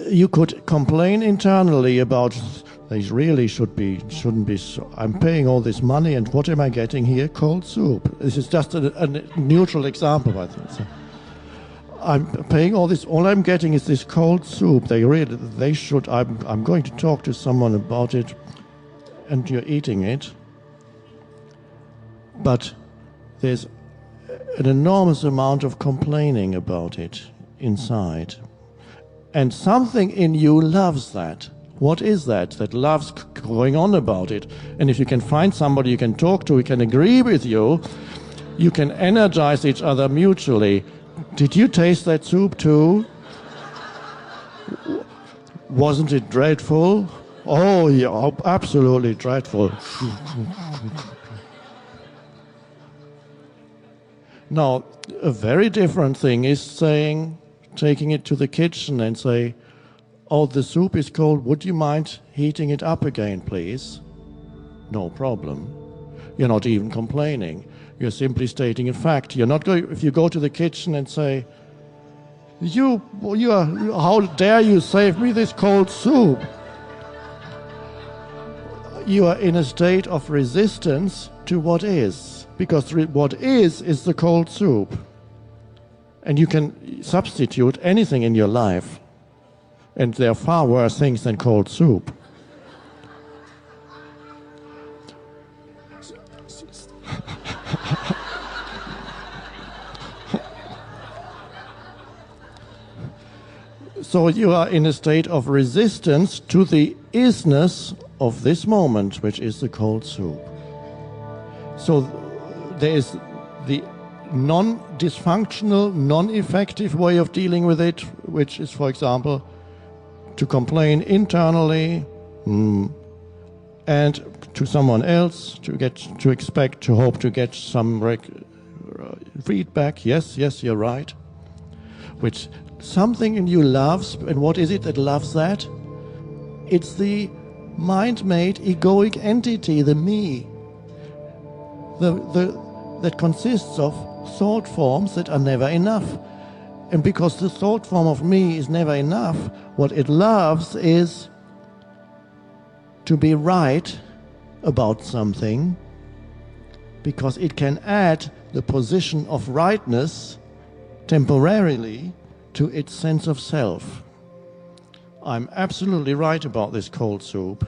you could complain internally about these really shouldn't be. So, I'm paying all this money, and what am I getting here? Cold soup. This is just a neutral example, I think. So I'm paying all this. All I'm getting is this cold soup. They should. I'm going to talk to someone about it, and you're eating it. But there's an enormous amount of complaining about it inside. And something in you loves that. What is that? That loves going on about it. And if you can find somebody you can talk to, who can agree with you, you can energize each other mutually. Did you taste that soup too? Wasn't it dreadful? Oh, yeah, absolutely dreadful. Now, a very different thing is taking it to the kitchen and say, oh, the soup is cold, would you mind heating it up again, please? No problem. You're not even complaining. You're simply stating a fact. You're not going, if you go to the kitchen and say, how dare you save me this cold soup? You are in a state of resistance to what is, because what is the cold soup. And you can substitute anything in your life. And there are far worse things than cold soup. So you are in a state of resistance to the isness of this moment, which is the cold soup. So there is the non-dysfunctional, non-effective way of dealing with it, which is, for example, to complain internally and to someone else, to hope to get some feedback. Yes, you're right. Which something in you loves, and what is it that loves that? It's the mind-made egoic entity, the me, that consists of thought forms that are never enough. And because the thought form of me is never enough, what it loves is to be right about something, because it can add the position of rightness temporarily to its sense of self. I'm absolutely right about this cold soup.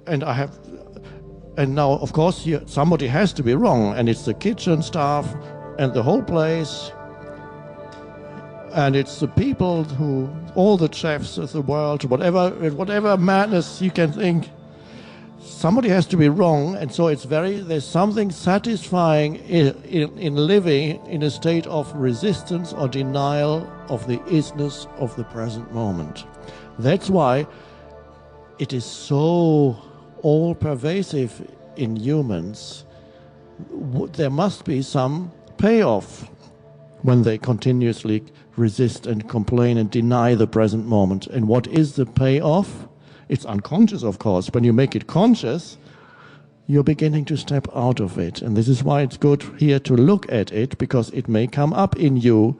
And now, of course, somebody has to be wrong, and it's the kitchen staff and the whole place, and it's the people all the chefs of the world, whatever madness you can think, somebody has to be wrong, and so there's something satisfying in living in a state of resistance or denial of the isness of the present moment. That's why it is so all-pervasive in humans. There must be some payoff when they continuously resist and complain and deny the present moment. And what is the payoff? It's unconscious, of course. When you make it conscious, you're beginning to step out of it. And this is why it's good here to look at it, because it may come up in you,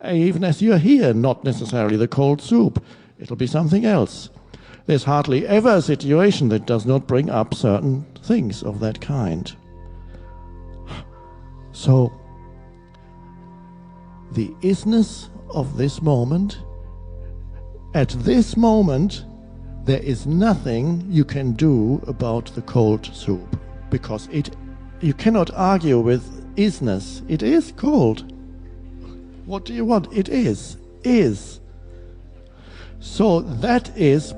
even as you're here, not necessarily the cold soup. It'll be something else. There's hardly ever a situation that does not bring up certain things of that kind. So, the isness of this moment, at this moment, there is nothing you can do about the cold soup, because you cannot argue with isness. It is cold. What do you want? It is. So that is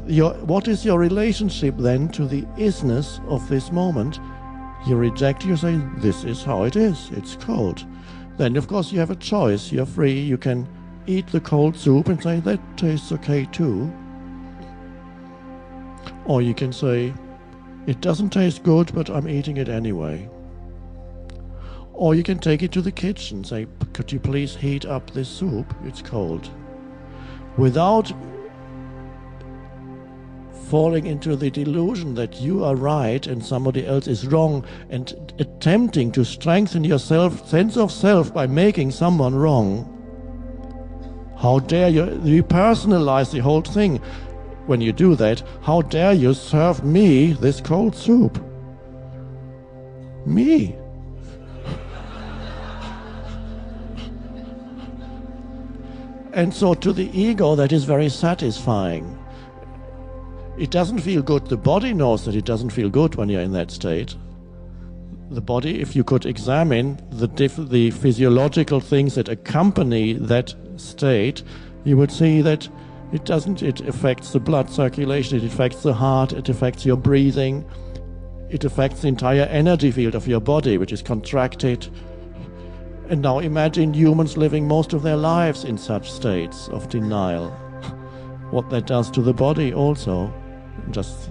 what is your relationship then to the isness of this moment? You reject, you say, this is how it is, it's cold. Then of course you have a choice, you're free, you can eat the cold soup and say, that tastes okay too. Or you can say, it doesn't taste good, but I'm eating it anyway. Or you can take it to the kitchen, say, could you please heat up this soup, it's cold. Without falling into the delusion that you are right and somebody else is wrong, and attempting to strengthen your sense of self by making someone wrong. How dare you? You personalize the whole thing when you do that. How dare you serve me this cold soup? Me? And so to the ego, that is very satisfying. It doesn't feel good. The body knows that it doesn't feel good when you're in that state. The body, if you could examine the physiological things that accompany that state, you would see that it affects the blood circulation, it affects the heart, it affects your breathing, it affects the entire energy field of your body, which is contracted. And now imagine humans living most of their lives in such states of denial. What that does to the body also. That's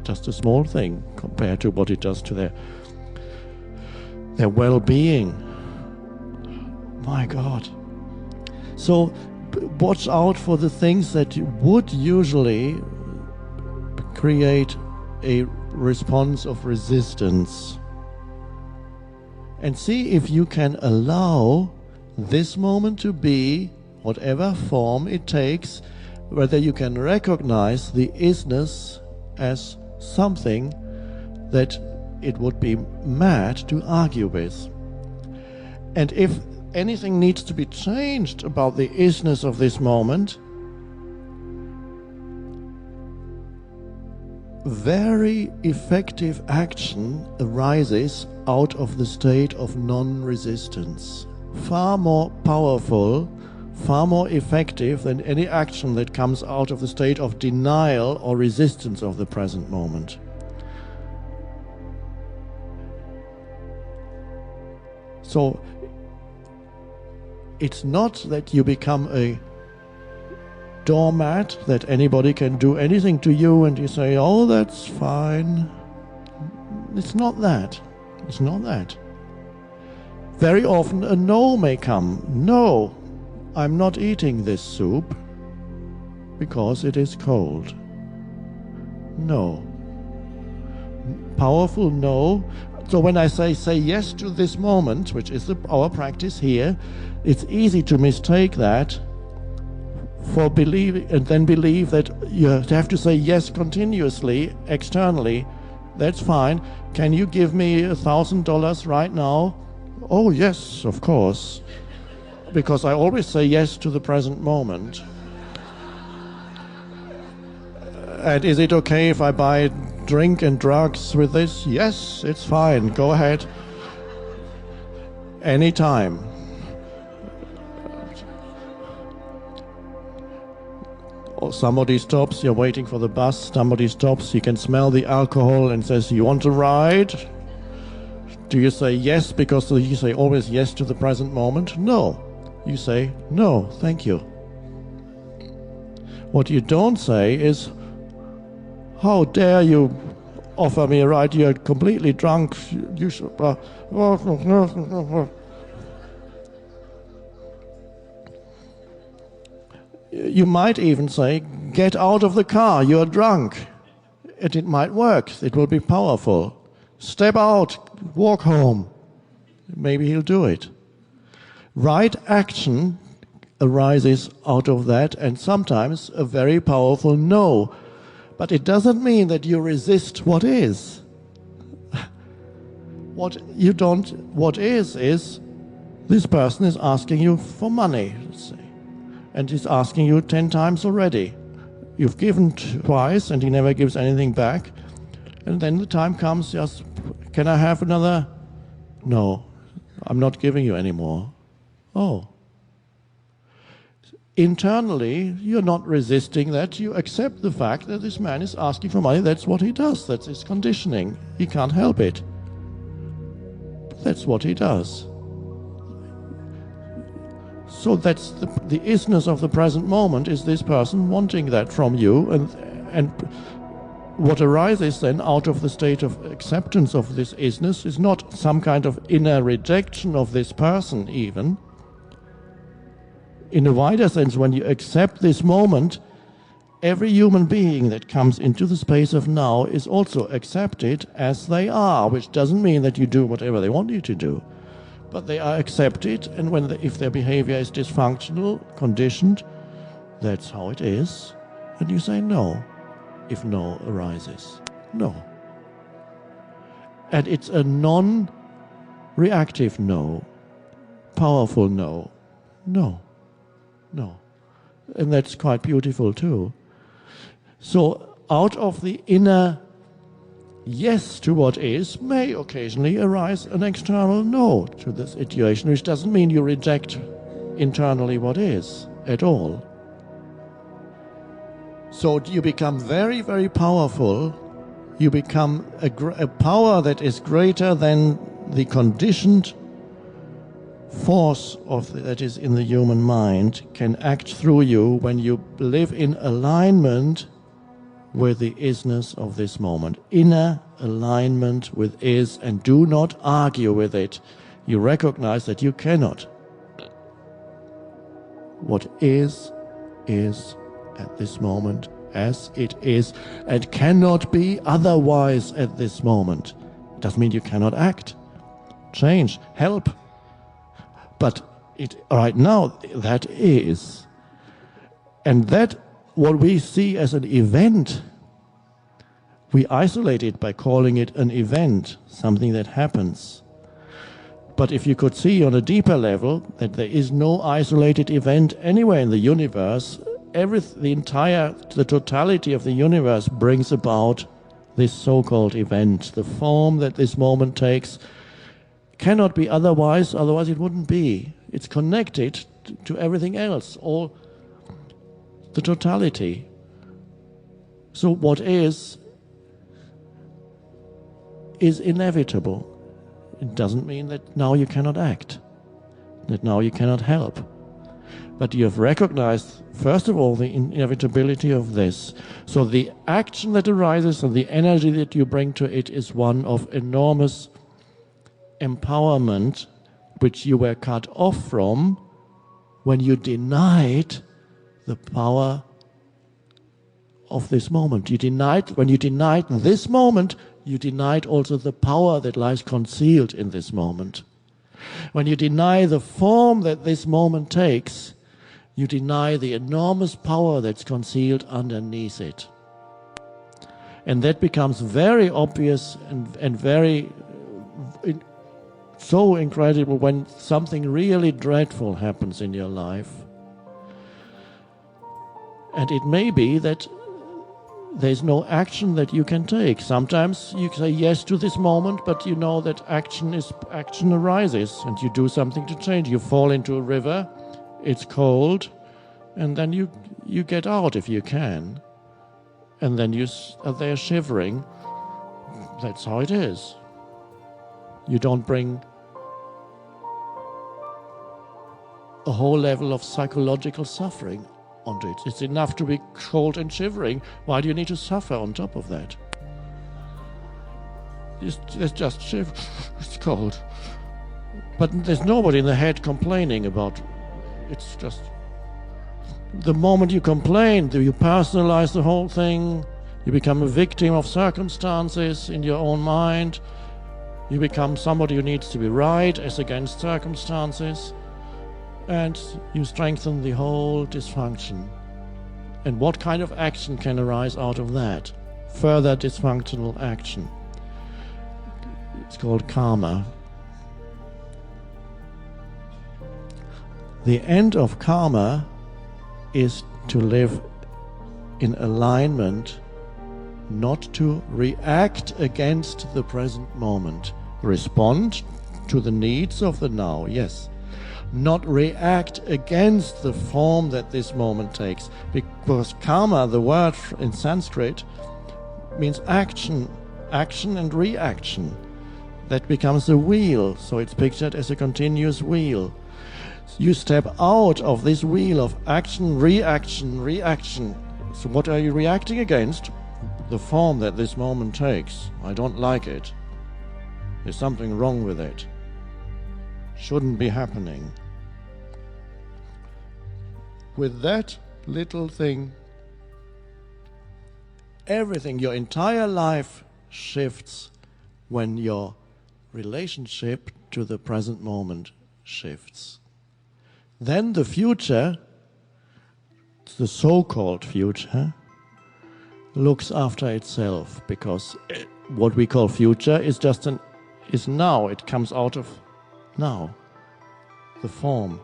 just a small thing compared to what it does to their well-being. My God. So watch out for the things that would usually create a response of resistance. And see if you can allow this moment to be whatever form it takes, whether you can recognize the isness as something that it would be mad to argue with. And if anything needs to be changed about the isness of this moment, very effective action arises out of the state of non-resistance. Far more powerful, far more effective than any action that comes out of the state of denial or resistance of the present moment. So it's not that you become a doormat, that anybody can do anything to you and you say, oh, that's fine. It's not that. It's not that. Very often a no may come. No, I'm not eating this soup because it is cold. No. Powerful no. So when I say yes to this moment, which is our practice here, it's easy to mistake that for believe, and then believe that you have to say yes continuously, externally. That's fine. Can you give me $1,000 right now? Oh yes, of course. Because I always say yes to the present moment. And is it okay if I buy drink and drugs with this? Yes, it's fine. Go ahead. Anytime. Or somebody stops, you're waiting for the bus, somebody stops, you can smell the alcohol and says, you want to ride? Do you say yes because you say always yes to the present moment? No. You say, no, thank you. What you don't say is, how dare you offer me a ride? You're completely drunk. You should. You might even say, get out of the car, you're drunk. And it might work, it will be powerful. Step out, walk home. Maybe he'll do it. Right action arises out of that, and sometimes a very powerful no. But it doesn't mean that you resist what is. What is this person is asking you for money, let's say. And he's asking you 10 times already. You've given twice and he never gives anything back. And then the time comes, just, can I have another? No, I'm not giving you any more. Oh. Internally, you're not resisting that. You accept the fact that this man is asking for money. That's what he does. That's his conditioning. He can't help it. That's what he does. So that's the isness of the present moment, is this person wanting that from you, and what arises then out of the state of acceptance of this isness is not some kind of inner rejection of this person even. In a wider sense, when you accept this moment, every human being that comes into the space of now is also accepted as they are, which doesn't mean that you do whatever they want you to do. but they are accepted, and if their behavior is dysfunctional, conditioned, that's how it is, and you say no, if no arises. No. And it's a non-reactive no, powerful no. No. No. And that's quite beautiful too. So out of the inner yes to what is may occasionally arise an external no to the situation, which doesn't mean you reject internally what is at all. So you become very, very powerful. You become a power that is greater than the conditioned force that is in the human mind can act through you when you live in alignment with the isness of this moment. Inner alignment with is, and do not argue with it. You recognize that you cannot. What is at this moment as it is, and cannot be otherwise at this moment. It doesn't mean you cannot act, change, help. But right now, that is. And that, what we see as an event, we isolate it by calling it an event, something that happens. But if you could see on a deeper level that there is no isolated event anywhere in the universe, the totality of the universe brings about this so-called event. The form that this moment takes cannot be otherwise it wouldn't be. It's connected to everything else, all the totality. So what is inevitable. It doesn't mean that now you cannot act, that now you cannot help. But you have recognized, first of all, the inevitability of this. So the action that arises and the energy that you bring to it is one of enormous empowerment, which you were cut off from when you denied the power of this moment. When you denied this moment, you denied also the power that lies concealed in this moment. When you deny the form that this moment takes, you deny the enormous power that's concealed underneath it. And that becomes very obvious and very so incredible when something really dreadful happens in your life. And it may be that there's no action that you can take. Sometimes you say yes to this moment, but you know that action arises and you do something to change. You fall into a river, it's cold, and then you get out if you can. And then you are there shivering. That's how it is. You don't bring a whole level of psychological suffering onto it. It's enough to be cold and shivering. Why do you need to suffer on top of that? It's just shiver. It's cold. But there's nobody in the head complaining about. It's just the moment you complain, you personalize the whole thing. You become a victim of circumstances in your own mind. You become somebody who needs to be right as against circumstances. And you strengthen the whole dysfunction. And what kind of action can arise out of that? Further dysfunctional action. It's called karma. The end of karma is to live in alignment, not to react against the present moment. Respond to the needs of the now, yes. Not react against the form that this moment takes. Because karma, the word in Sanskrit, means action and reaction. That becomes a wheel, so it's pictured as a continuous wheel. You step out of this wheel of action, reaction. So what are you reacting against? The form that this moment takes. I don't like it. There's something wrong with it. Shouldn't be happening. With that little thing, everything, your entire life shifts when your relationship to the present moment shifts. Then the future, the so-called future, looks after itself, because what we call future is is now. It comes out of now, the form.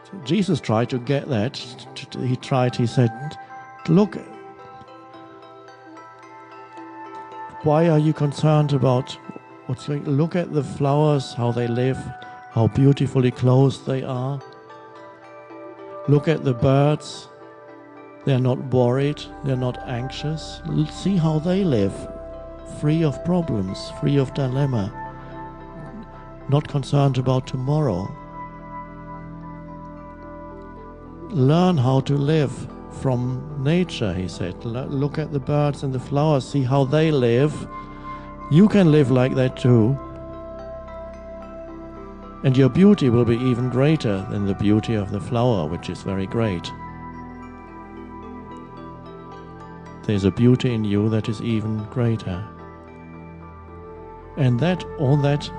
So Jesus tried to get that. He said, look, why are you concerned about what's going on? Look at the flowers, how they live, how beautifully clothed they are. Look at the birds. They're not worried, they're not anxious. See how they live, free of problems, free of dilemma, not concerned about tomorrow. Learn how to live from nature, he said. Look at the birds and the flowers, see how they live. You can live like that too. And your beauty will be even greater than the beauty of the flower, which is very great. There's a beauty in you that is even greater. And all that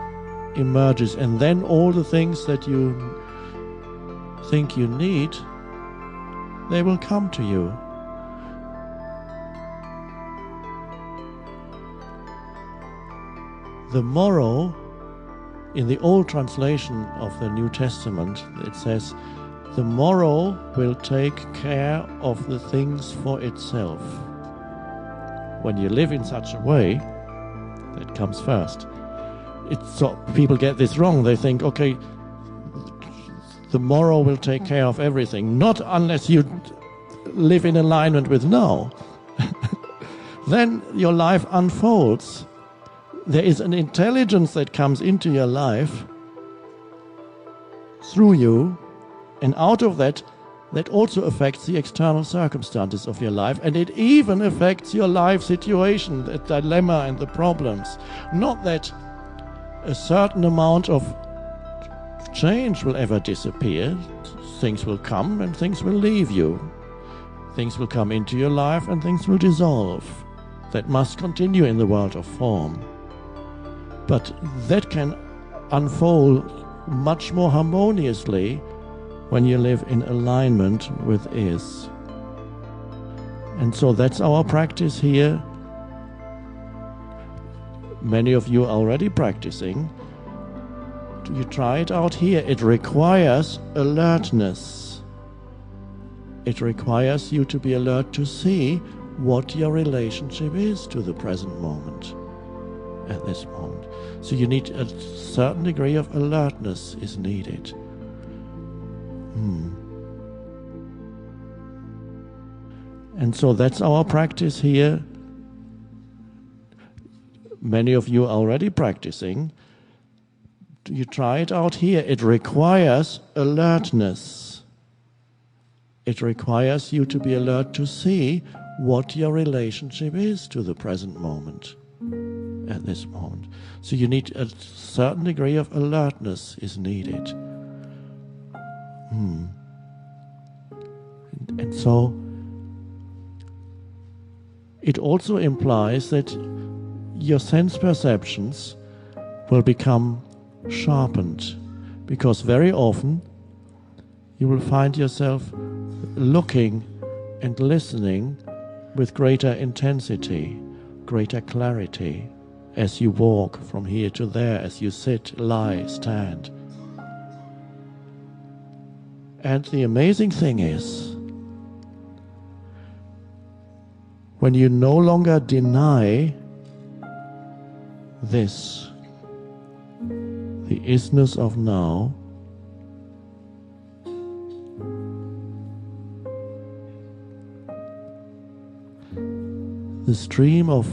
emerges, and then all the things that you think you need, they will come to you. The morrow, in the old translation of the New Testament, it says, the morrow will take care of the things for itself. When you live in such a way, that comes first. So people get this wrong. They think, okay, the morrow will take care of everything. Not unless you live in alignment with now. Then your life unfolds. There is an intelligence that comes into your life through you, and out of that also affects the external circumstances of your life, and it even affects your life situation, the dilemma and the problems. Not that a certain amount of change will ever disappear. Things will come and things will leave you. Things will come into your life and things will dissolve. That must continue in the world of form. But that can unfold much more harmoniously when you live in alignment with is. And so that's our practice here. Many of you are already practicing. You try it out here. It requires alertness. It requires you to be alert to see what your relationship is to the present moment, at this moment. So you need a certain degree of alertness is needed. And so that's our practice here. Many of you are already practicing. You try it out here. It requires alertness. It requires you to be alert to see what your relationship is to the present moment, at this moment. So you need a certain degree of alertness is needed. And so it also implies that your sense perceptions will become sharpened, because very often you will find yourself looking and listening with greater intensity, greater clarity, as you walk from here to there, as you sit, lie, stand. And the amazing thing is, when you no longer deny this, the isness of now, the stream of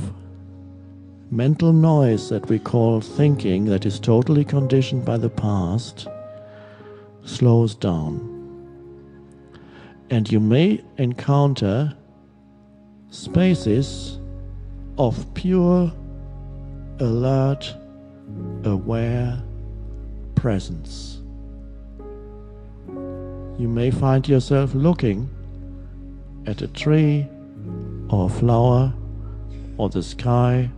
mental noise that we call thinking, that is totally conditioned by the past, slows down. And you may encounter spaces of pure, alert, aware presence. You may find yourself looking at a tree or a flower or the sky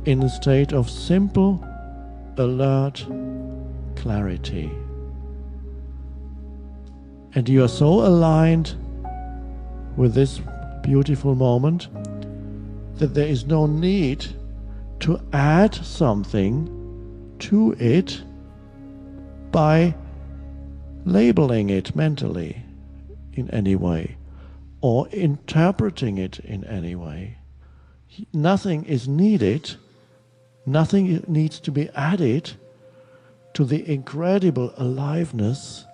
in a state of simple, alert clarity. And you are so aligned with this beautiful moment that there is no need to add something to it by labeling it mentally in any way or interpreting it in any way. Nothing is needed, nothing needs to be added to the incredible aliveness,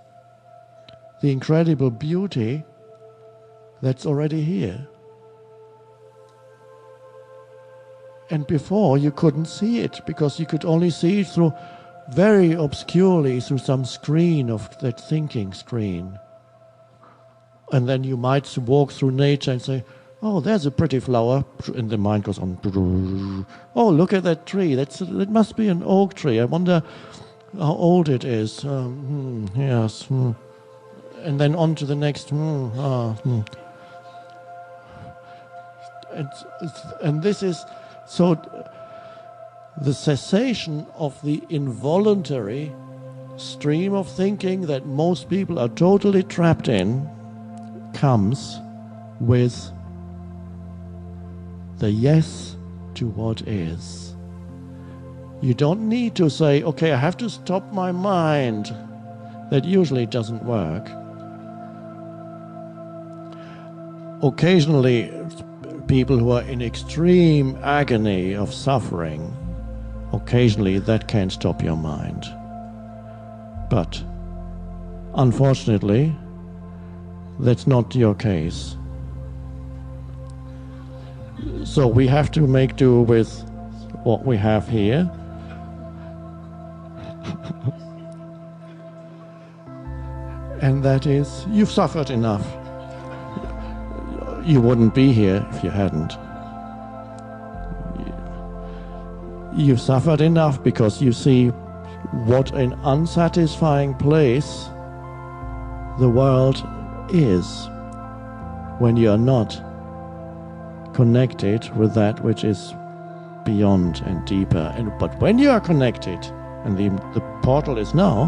the incredible beauty that's already here. And before you couldn't see it because you could only see it through very obscurely through some screen of that thinking screen. And then you might walk through nature and say, oh, there's a pretty flower, and the mind goes on. Oh, look at that tree. It must be an oak tree. I wonder how old it is. Yes. And then on to the next. And this is so. The cessation of the involuntary stream of thinking that most people are totally trapped in comes with the yes to what is. You don't need to say, okay, I have to stop my mind. That usually doesn't work. Occasionally, people who are in extreme agony of suffering, occasionally that can stop your mind. But unfortunately, that's not your case. So we have to make do with what we have here. And that is, you've suffered enough. You wouldn't be here if you hadn't. You've suffered enough because you see what an unsatisfying place the world is when you are not connected with that which is beyond and deeper. But when you are connected, and the portal is now,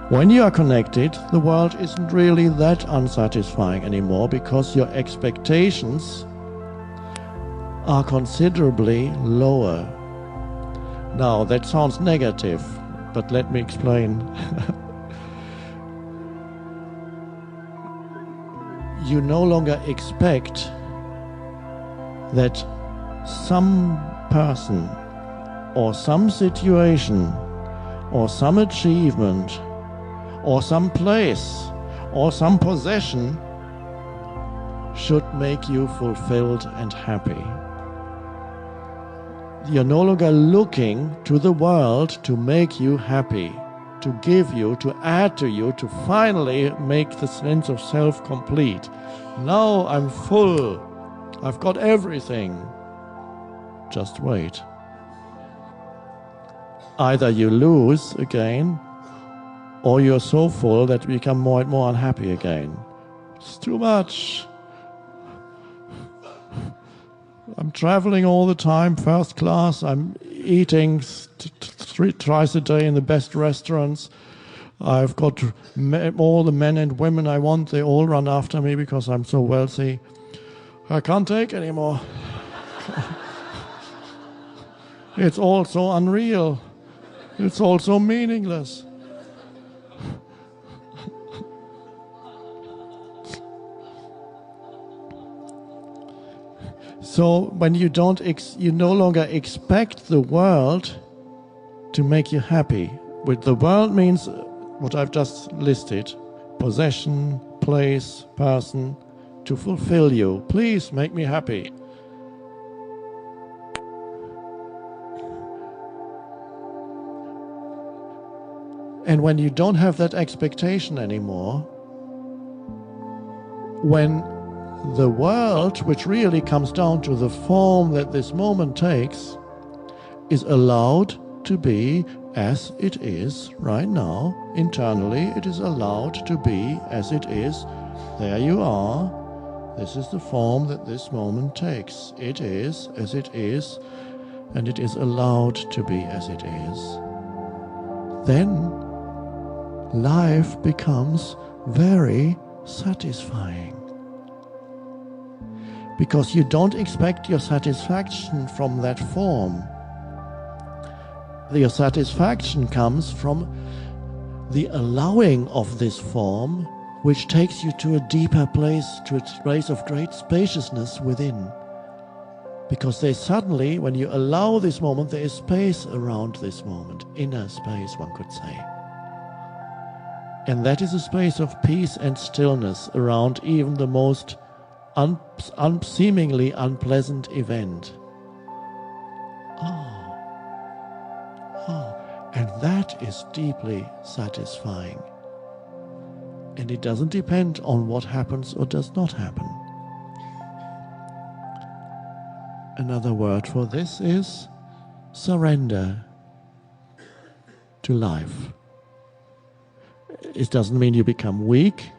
when you are connected, the world isn't really that unsatisfying anymore because your expectations are considerably lower. Now, that sounds negative, but let me explain. You no longer expect that some person or some situation or some achievement or some place or some possession should make you fulfilled and happy. You're no longer looking to the world to make you happy, to give you, to add to you, to finally make the sense of self complete. Now I'm full. I've got everything. Just wait. Either you lose again, or you're so full that you become more and more unhappy again. It's too much. I'm traveling all the time, first class. I'm eating thrice a day in the best restaurants. I've got all the men and women I want. They all run after me because I'm so wealthy. I can't take anymore. It's all so unreal. It's all so meaningless. So when you you no longer expect the world to make you happy. With the world means what I've just listed: possession, place, person, to fulfill you. Please make me happy. And when you don't have that expectation anymore, when the world, which really comes down to the form that this moment takes, is allowed to be as it is right now. Internally, it is allowed to be as it is. There you are. This is the form that this moment takes. It is as it is. and it is allowed to be as it is, then life becomes very satisfying. Because you don't expect your satisfaction from that form. Your satisfaction comes from the allowing of this form, which takes you to a deeper place, to a place of great spaciousness within. Because they suddenly, when you allow this moment, there is space around this moment, inner space, one could say. And that is a space of peace and stillness around even the most seemingly unpleasant event. And that is deeply satisfying. And it doesn't depend on what happens or does not happen. Another word for this is surrender to life. It doesn't mean you become weak.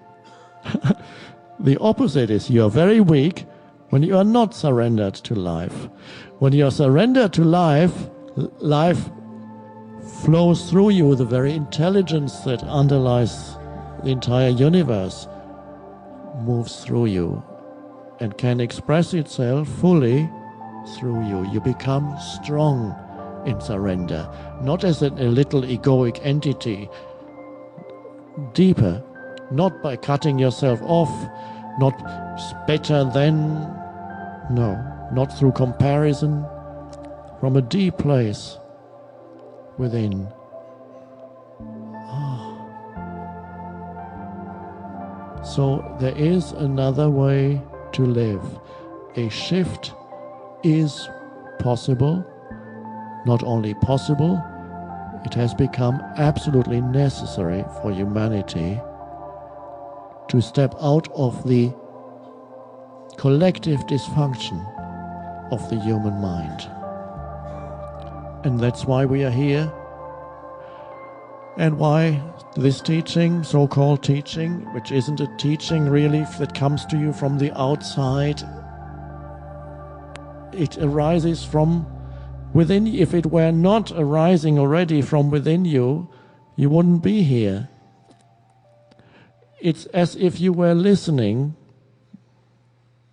The opposite is you are very weak when you are not surrendered to life. When you are surrendered to life, life flows through you. The very intelligence that underlies the entire universe moves through you and can express itself fully through you. You become strong in surrender, not as a little egoic entity, deeper, not by cutting yourself off, not better than, no, not through comparison, from a deep place within. So there is another way to live. A shift is possible, not only possible, it has become absolutely necessary for humanity to step out of the collective dysfunction of the human mind. And that's why we are here, and why this teaching, so-called teaching, which isn't a teaching really that comes to you from the outside, it arises from within. If it were not arising already from within you, you wouldn't be here. It's as if you were listening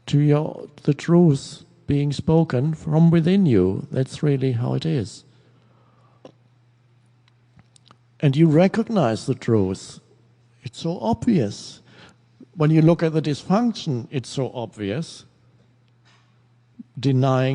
to the truth being spoken from within you. That's really how it is. And you recognize the truth. It's so obvious. When you look at the dysfunction, it's so obvious. Denying